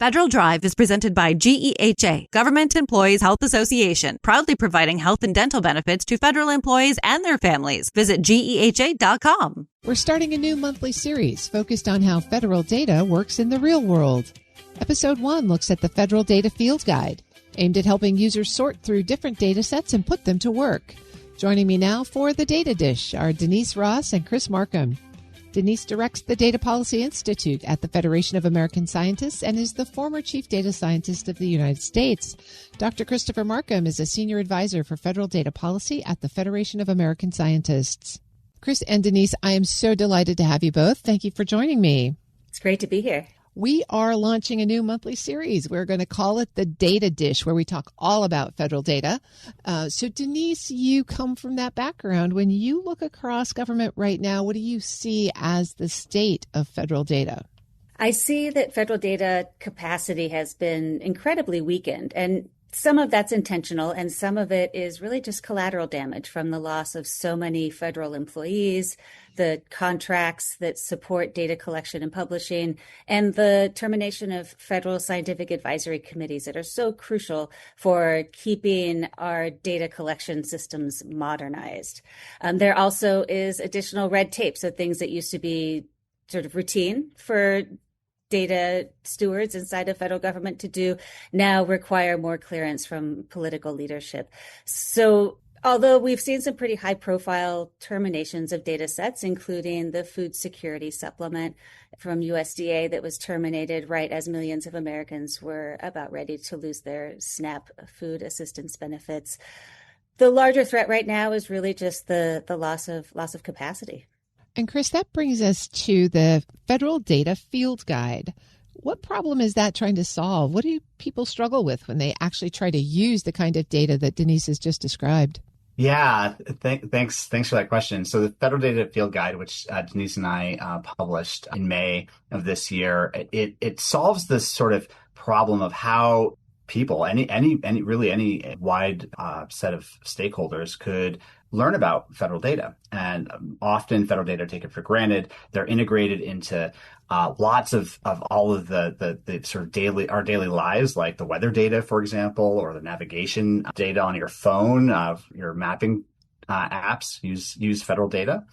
Federal Drive is presented by GEHA, Government Employees Health Association, proudly providing health and dental benefits to federal employees and their families. Visit GEHA.com. We're starting a new monthly series focused on how federal data works in the real world. Episode 1 looks at the Federal Data Field Guide, aimed at helping users sort through different data sets and put them to work. Joining me now for the Data Dish are Denice Ross and Chris Marcum. Denice directs the Data Policy Institute at the Federation of American Scientists and is the former Chief Data Scientist of the United States. Dr. Christopher Marcum is a Senior Advisor for Federal Data Policy at the Federation of American Scientists. Chris and Denice, I am so delighted to have you both. Thank you for joining me. It's great to be here. We are launching a new monthly series. We're going to call it the Data Dish, where we talk all about federal data. So Denice, you come from that background. When you look across government right now, what do you see as the state of federal data? I see that federal data capacity has been incredibly weakened, and some of that's intentional, and some of it is really just collateral damage from the loss of so many federal employees, the contracts that support data collection and publishing, and the termination of federal scientific advisory committees that are so crucial for keeping our data collection systems modernized. There also is additional red tape, so things that used to be sort of routine for data stewards inside of federal government to do now require more clearance from political leadership. So although we've seen some pretty high profile terminations of data sets, including the food security supplement from USDA that was terminated right as millions of Americans were about ready to lose their SNAP food assistance benefits, the larger threat right now is really just the loss of capacity. And Chris, that brings us to the Federal Data Field Guide. What problem is that trying to solve? What do people struggle with when they actually try to use the kind of data that Denice has just described? Yeah, thanks for that question. So the Federal Data Field Guide, which Denice and I published in May of this year, it solves this sort of problem of how people, any wide set of stakeholders could learn about federal data. And often federal data are taken for granted. They're integrated into lots of all of the sort of our daily lives, like the weather data, for example, or the navigation data on your phone, your mapping apps use federal data.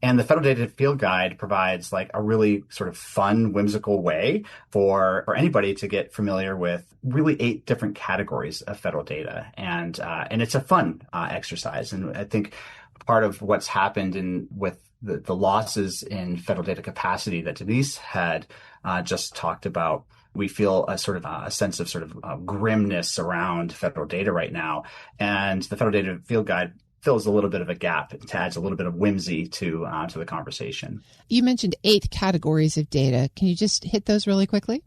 And the Federal Data Field Guide provides like a really sort of fun, whimsical way for anybody to get familiar with really 8 different categories of federal data. And it's a fun exercise. And I think part of what's happened with the losses in federal data capacity that Denice had just talked about, we feel a sort of a sense of sort of grimness around federal data right now. And the Federal Data Field Guide fills a little bit of a gap. It adds a little bit of whimsy to the conversation. You mentioned 8 categories of data. Can you just hit those really quickly?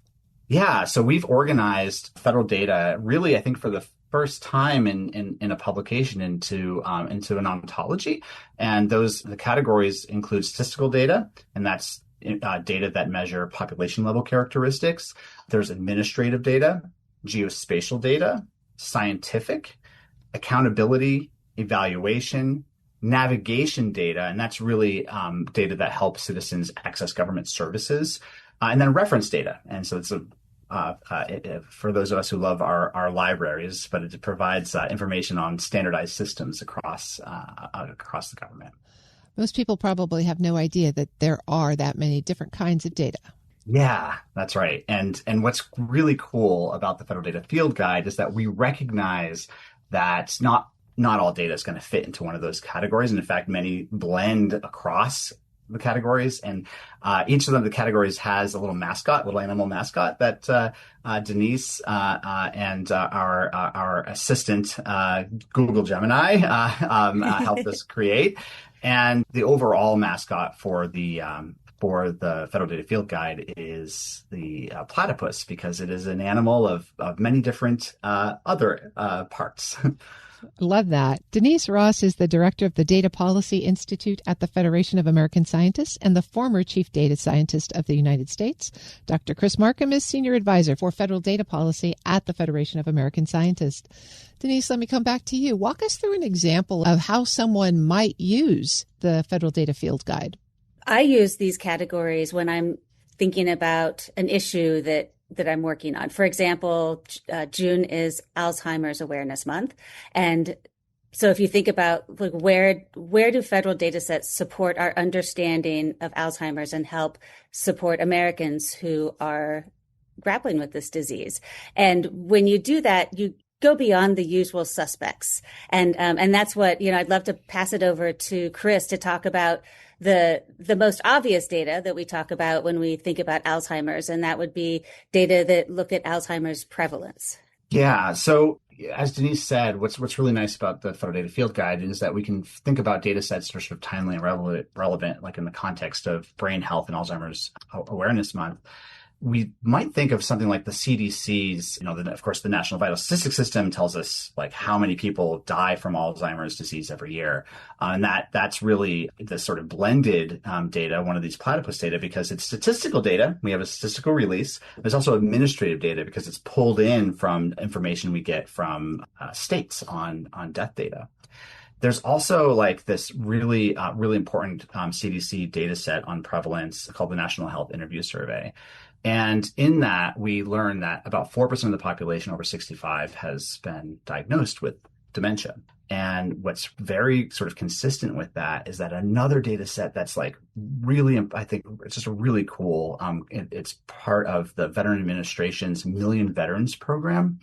Yeah. So we've organized federal data really, I think, for the first time in a publication into an ontology. And the categories include statistical data, and that's data that measure population level characteristics. There's administrative data, geospatial data, scientific, accountability, evaluation, navigation data, and that's really data that helps citizens access government services, and then reference data. And so it's for those of us who love our libraries, but it provides information on standardized systems across the government. Most people probably have no idea that there are that many different kinds of data. Yeah, that's right. And what's really cool about the Federal Data Field Guide is that we recognize that not all data is going to fit into one of those categories. And in fact, many blend across the categories. And each of them, the categories has a little animal mascot that Denice and our assistant, Google Gemini, helped us create. And the overall mascot for the Federal Data Field Guide is the platypus, because it is an animal of many different other parts. Love that. Denice Ross is the director of the Data Policy Institute at the Federation of American Scientists and the former Chief Data Scientist of the United States. Dr. Chris Marcum is Senior Advisor for Federal Data Policy at the Federation of American Scientists. Denice, let me come back to you. Walk us through an example of how someone might use the Federal Data Field Guide. I use these categories when I'm thinking about an issue that that I'm working on. For example, June is Alzheimer's Awareness Month. And so if you think about like where do federal data sets support our understanding of Alzheimer's and help support Americans who are grappling with this disease? And when you do that, you go beyond the usual suspects. And that's what, I'd love to pass it over to Chris to talk about the most obvious data that we talk about when we think about Alzheimer's, and that would be data that look at Alzheimer's prevalence. Yeah. So as Denice said, what's really nice about the Federal Data Field Guide is that we can think about data sets that are sort of timely and relevant, like in the context of brain health and Alzheimer's Awareness Month. We might think of something like the CDC's, of course, the National Vital Statistics System tells us like how many people die from Alzheimer's disease every year. And that's really the sort of blended data, one of these platypus data, because it's statistical data. We have a statistical release. There's also administrative data because it's pulled in from information we get from states on death data. There's also like this really important CDC data set on prevalence called the National Health Interview Survey. And in that, we learn that about 4% of the population over 65 has been diagnosed with dementia. And what's very sort of consistent with that is that another data set that's like really, I think it's just really cool. It's part of the Veteran Administration's Million Veterans Program.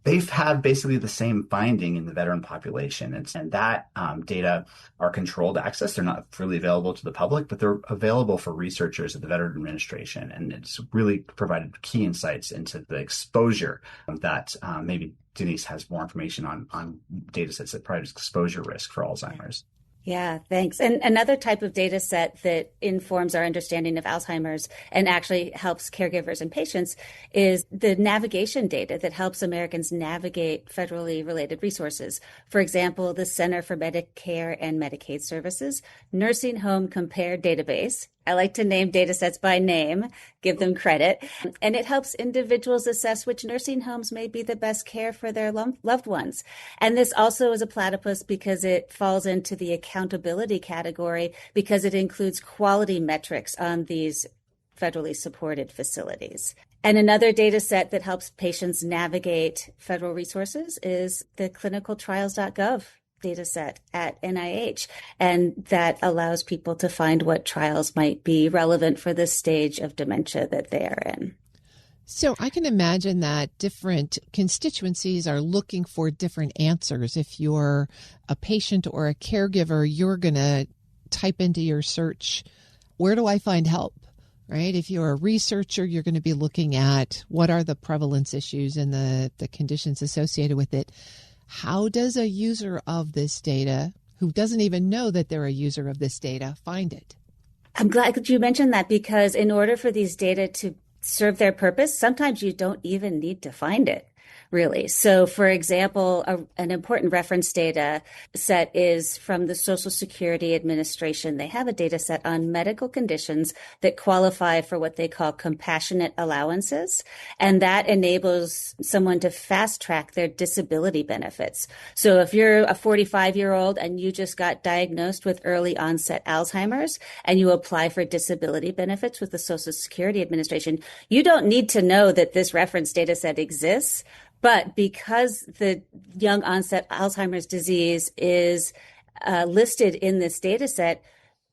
They've had basically the same finding in the veteran population. And that data are controlled access. They're not freely available to the public, but they're available for researchers at the Veteran Administration. And it's really provided key insights into the exposure that maybe Denice has more information on data sets that provide exposure risk for Alzheimer's. Yeah, thanks. And another type of data set that informs our understanding of Alzheimer's and actually helps caregivers and patients is the navigation data that helps Americans navigate federally related resources. For example, the Center for Medicare and Medicaid Services Nursing Home Compare database. I like to name data sets by name, give them credit, and it helps individuals assess which nursing homes may be the best care for their loved ones. And this also is a platypus because it falls into the accountability category because it includes quality metrics on these federally supported facilities. And another data set that helps patients navigate federal resources is the clinicaltrials.gov data set at NIH. And that allows people to find what trials might be relevant for the stage of dementia that they are in. So I can imagine that different constituencies are looking for different answers. If you're a patient or a caregiver, you're going to type into your search, where do I find help? Right? If you're a researcher, you're going to be looking at what are the prevalence issues and the conditions associated with it. How does a user of this data, who doesn't even know that they're a user of this data, find it? I'm glad that you mentioned that, because in order for these data to serve their purpose, sometimes you don't even need to find it, really. So, for example, an important reference data set is from the Social Security Administration. They have a data set on medical conditions that qualify for what they call compassionate allowances, and that enables someone to fast track their disability benefits. So if you're a 45-year-old and you just got diagnosed with early onset Alzheimer's and you apply for disability benefits with the Social Security Administration, you don't need to know that this reference data set exists. But because the young onset Alzheimer's disease is listed in this data set,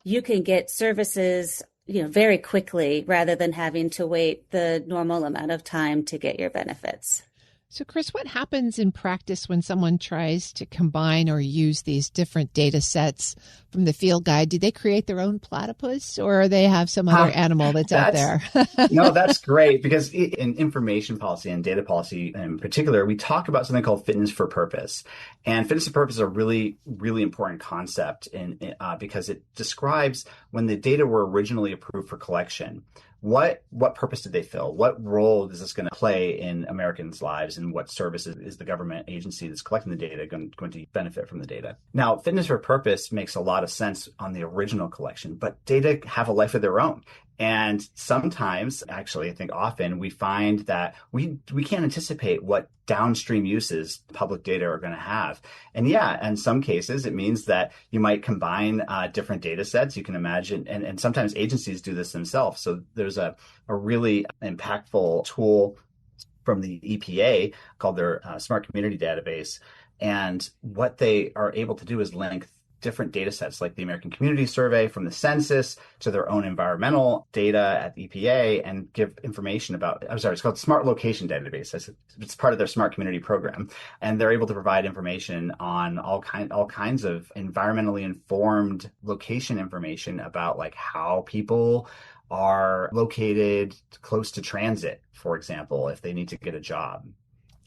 you can get services, very quickly rather than having to wait the normal amount of time to get your benefits. So, Chris, what happens in practice when someone tries to combine or use these different data sets from the field guide? Do they create their own platypus, or they have some other animal that's out there? No, that's great, because in information policy and data policy in particular, we talk about something called fitness for purpose. And fitness for purpose is a really, really important concept because it describes when the data were originally approved for collection. What purpose did they fill? What role is this going to play in Americans' lives, and what services is the government agency that's collecting the data going to benefit from the data? Now, fitness for purpose makes a lot of sense on the original collection, but data have a life of their own. And sometimes, actually, I think often, we find that we can't anticipate what downstream uses public data are going to have. And yeah, in some cases, it means that you might combine different data sets. You can imagine, and sometimes agencies do this themselves. So there's a really impactful tool from the EPA called their Smart Community Database. And what they are able to do is link different data sets like the American Community Survey from the census to their own environmental data at the EPA and give information about, it's called Smart Location Database. It's part of their Smart Community program. And they're able to provide information on all kinds of environmentally informed location information about like how people are located close to transit, for example, if they need to get a job.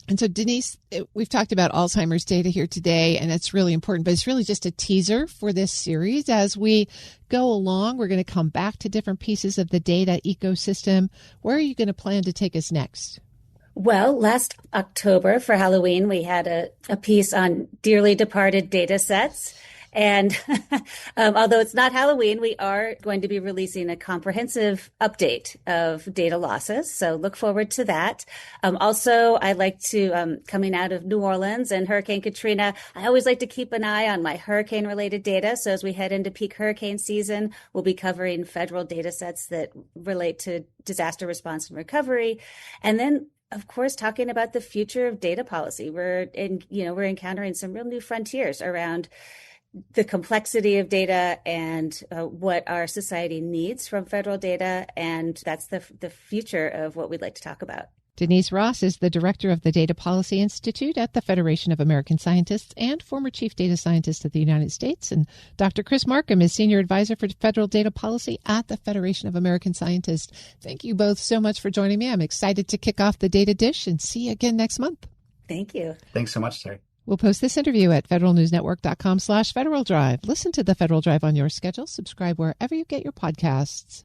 And so, Denice, we've talked about Alzheimer's data here today, and it's really important, but it's really just a teaser for this series. As we go along, we're going to come back to different pieces of the data ecosystem. Where are you going to plan to take us next? Well, last October for Halloween, we had a piece on dearly departed data sets. And although it's not Halloween, we are going to be releasing a comprehensive update of data losses. So look forward to that. Also, I like to, coming out of New Orleans and Hurricane Katrina, I always like to keep an eye on my hurricane-related data. So as we head into peak hurricane season, we'll be covering federal data sets that relate to disaster response and recovery. And then of course, talking about the future of data policy. We're encountering some real new frontiers around the complexity of data and what our society needs from federal data. And that's the future of what we'd like to talk about. Denice Ross is the director of the Data Policy Institute at the Federation of American Scientists and former chief data scientist of the United States. And Dr. Chris Marcum is senior advisor for federal data policy at the Federation of American Scientists. Thank you both so much for joining me. I'm excited to kick off the Data Dish and see you again next month. Thank you. Thanks so much, Terry. We'll post this interview at federalnewsnetwork.com/Federal Drive. Listen to the Federal Drive on your schedule. Subscribe wherever you get your podcasts.